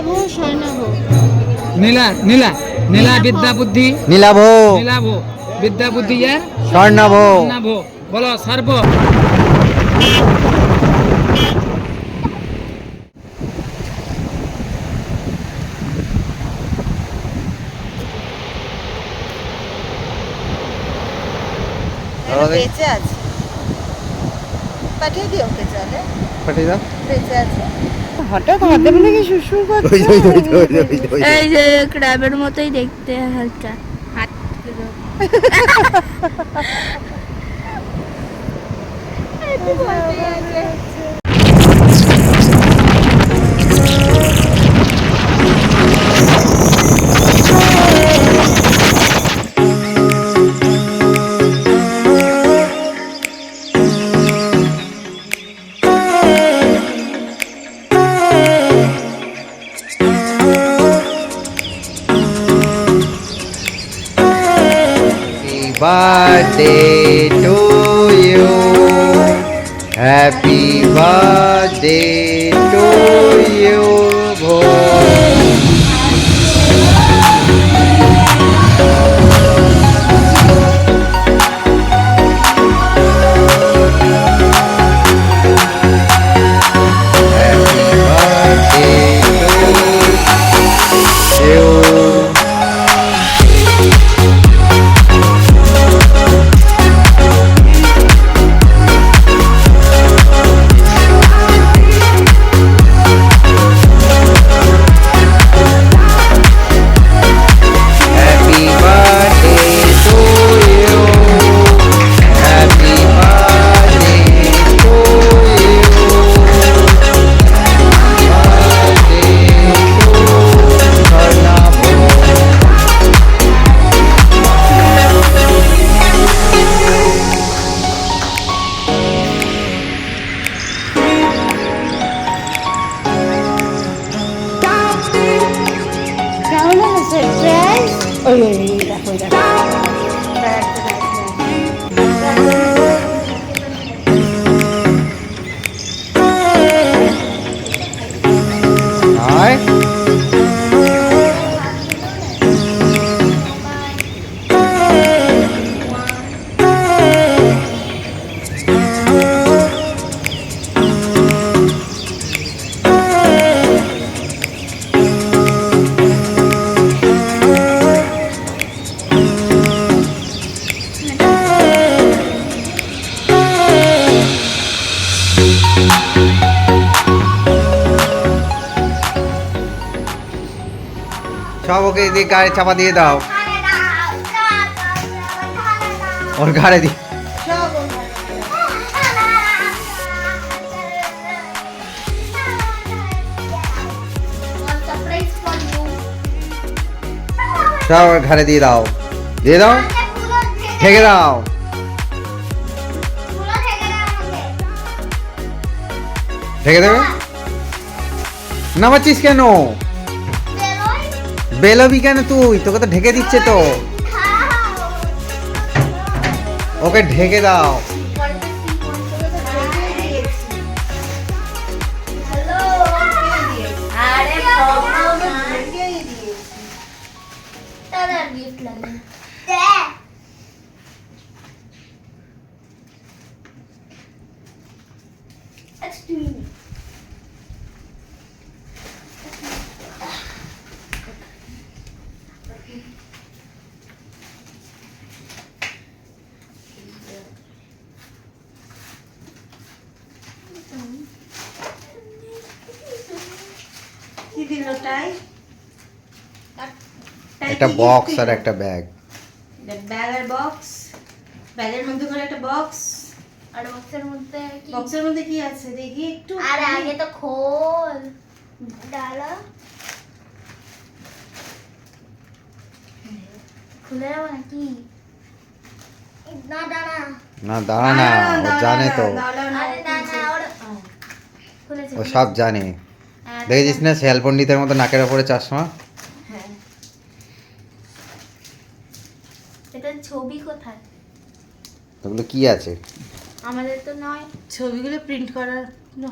নীলাভ স্বর্ণাভ। নীলা নীলা নীলা বিদ্যা বুদ্ধি নীলাভ নীলাভ বিদ্যা বুদ্ধি আর স্বর্ণাভ। নাভ। বলো সর্ব। বেঁচে আছে, পাঠিয়ে দিও ওকে চলে। পাঠিয়ে দাও। বেঁচে আছে। হঠাৎ হাতে মনে কি শুশুর করছে। এই যে ক্র্যাবের মতোই দেখতে হালকা হাত Birthday to you. Happy birthday to you. সব ওকে দিয়ে গাড়ি চাপা দিয়ে দাও, ওর ঘাড়ে দিয়ে। সব ওর ঘাড়ে দিয়ে দাও, দিয়ে দাও, ঠেকে দাও। ঠেকে দেবে, নামাচ্ছিস কেন? বেলবি কেন তুই? তোকে তো ঢেকে দিচ্ছে তো, ওকে ঢেকে দাও। একটা বক্স আর একটা ব্যাগ। ব্যাগ আর বক্স, ব্যাগের মধ্যে করে একটা বক্স, আর বক্সের মধ্যে কি? বক্সের মধ্যে কি আছে দেখি একটু। আরে আগে তো খোল ডালা, খুলে যাবো নাকি? না দাঁড়া, না দাঁড়া না, ও জানে তো, আরে না না ওর খুলেছে। ও সব জানে। দেখেছিস না শেয়াল পণ্ডিতের মতো নাকের ওপরে চশমা? হ্যাঁ, এটা ছবি কোথায়? ওগুলো কি আছে? আমাদের তো নয়। ছবিগুলো প্রিন্ট করার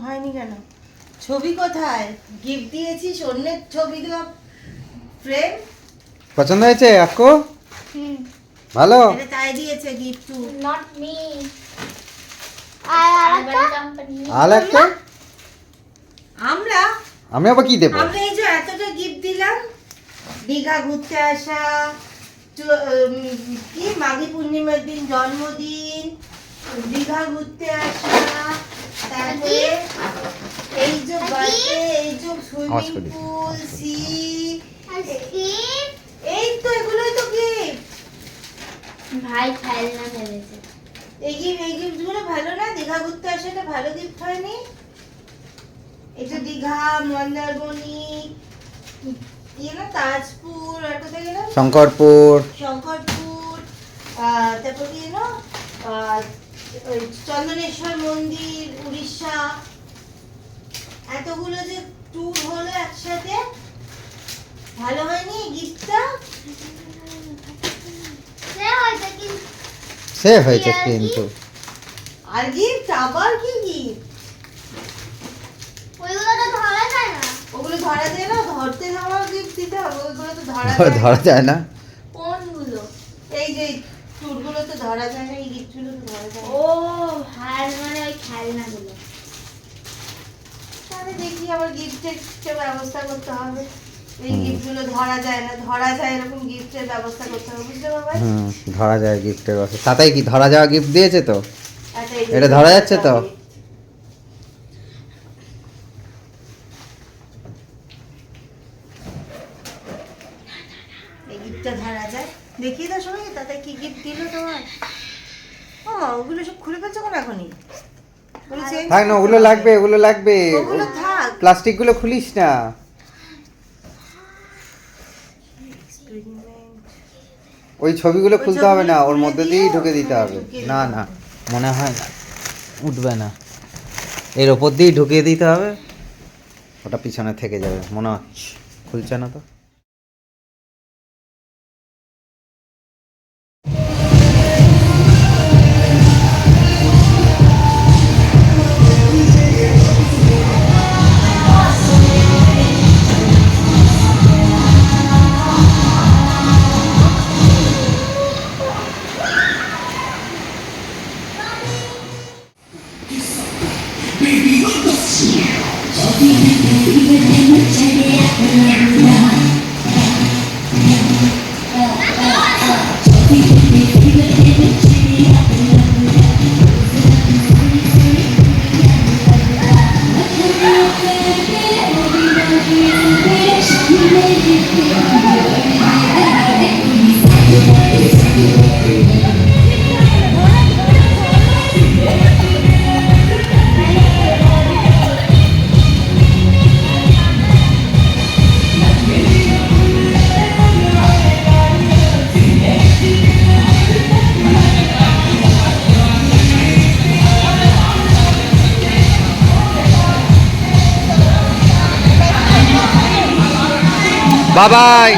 হয়নি কেন? ছবি কোথায়? গিফট দিয়েছিস অন্যের ছবি দেওয়া ফ্রেম? পছন্দ হয়েছে আক্কু? ভালো। এটা তাই দিয়েছে গিফট টু। নট মি আর কোম্পানি আর একটা আমরা আমি আবার কি দেবো? আমরা এই যে এতটা গিফট দিলাম, দীঘা ঘুরতে আসা, কি মাঘী পূর্ণিমার দিন জন্মদিন, দীঘা ঘুরতে আসা, তারপরে এই যে বার্থডে, এই যে আওয়াজ সুইমিং করি। পুল, সি, এই তো এগুলোই তো গিফট। ভাই খেলনা ফেলেছে। এই গিফট গুলো ভালো না? দীঘা ঘুরতে আসাটা ভালো গিফট হয়নি? এই যে দীঘা, মন্দারমণি, তাজপুর, আর কোথায় গেলাম? শঙ্করপুর। শঙ্করপুর, তারপর কি যেন ওই চন্দনেশ্বর মন্দির, উড়িষ্যা, এতগুলো যে ট্যুর হলো একসাথে, ভালো হয়নি গিফটটা? সে হয়েছে কিন্তু আর গিফট আবার কি গিফট? ওগুলো ধরা যায় না, ধরতে যাওয়ার গিফট দিতে হবে, ওগুলো তো ধরা যায় না। ধরা যায় না। কোনগুলো? এই যে ট্যুরগুলো তো ধরা যায় না, এই গিফটগুলো তো ধরা যায় না। ও হার মানে ওই খেলনাগুলো। তাহলে দেখি আবার গিফটের একটা ব্যবস্থা করতে হবে। এই গিফটগুলো ধরা যায় না, ধরা যায় এরকম গিফটের ব্যবস্থা করতে হবে, বুঝতে পারবে? ধরা যায় গিফটের কথা। তাতেই কি ধরা যাওয়া গিফট দিয়েছে তো? আচ্ছা, এই যে এটা ধরা যাচ্ছে তো? এই গিফটটা ধরা যায়, দেখিয়ে দাও সবাইকে তাতে কি গিফট দিল তোমার। ও ওগুলো সব খুলে ফেলছো কেন এখনই? ওগুলো change থাক না, ওগুলো লাগবে, ওগুলো লাগবে। ওগুলো থাক। প্লাস্টিক গুলো খুলিস না। ওই ছবিগুলো ওই খুলতে হবে না, ছবিগুলো ওর খুলে মধ্যে দিয়ে দিয়েই ঢুকে দিতে ওখানে হবে। ঢুকিয়ে না দিতে না, মনে হয় না উঠবে না, এর ওপর দিয়েই ঢুকিয়ে দিতে হবে। ওটা পিছনে থেকে যাবে মনে হচ্ছে। খুলছে না তো। Bye bye.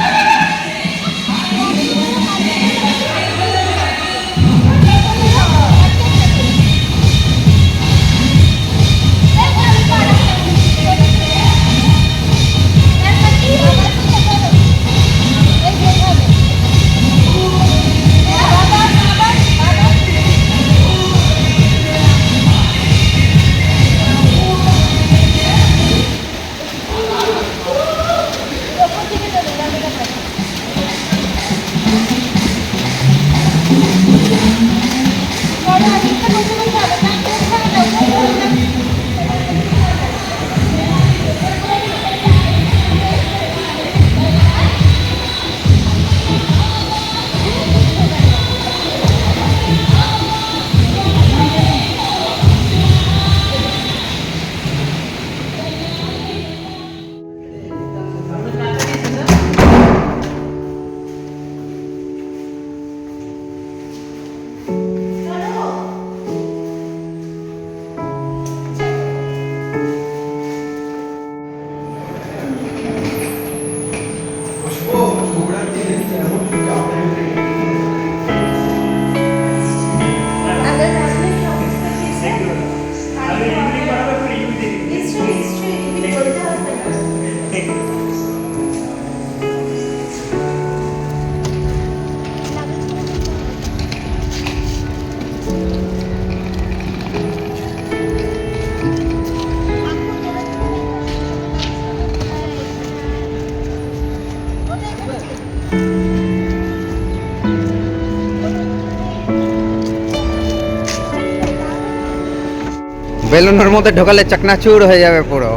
বেলুনের মধ্যে ঢোকালে চাকনাচুর হয়ে যাবে পুরো।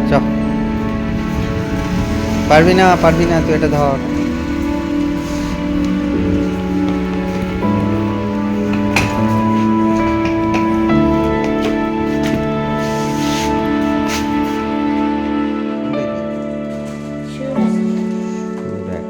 চ, পারবি না তুই এটা ধর। দেখ।